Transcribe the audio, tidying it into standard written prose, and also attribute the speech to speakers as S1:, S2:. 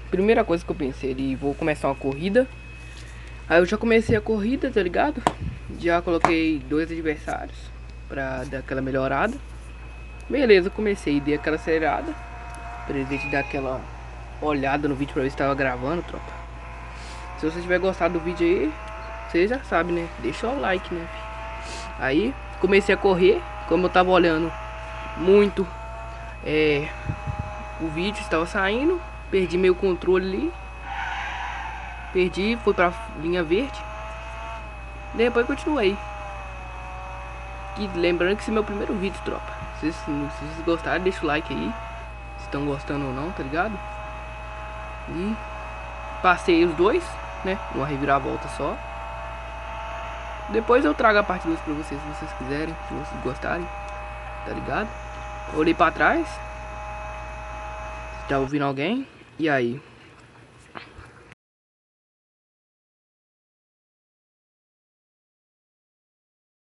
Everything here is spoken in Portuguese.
S1: Primeira coisa que eu pensei ali, vou começar uma corrida. Aí eu já comecei a corrida, tá ligado? Já coloquei 2 adversários pra dar aquela melhorada. Beleza, eu comecei, dei aquela acelerada. Presente dar aquela olhada no vídeo pra ver se tava gravando, tropa. Se você tiver gostado do vídeo aí, você já sabe, né? Deixa o like, né? Aí comecei a correr, como eu tava olhando muito o vídeo estava saindo, perdi meu controle ali. Perdi, fui pra linha verde. Depois continuei. E lembrando que esse é meu primeiro vídeo, tropa. Se vocês gostaram, deixa o like aí. Se estão gostando ou não, tá ligado? E passei os dois, né? Uma reviravolta só. Depois eu trago a parte 2 pra vocês, se vocês quiserem, se vocês gostarem, tá ligado? Olhei pra trás. Tá ouvindo alguém? E aí?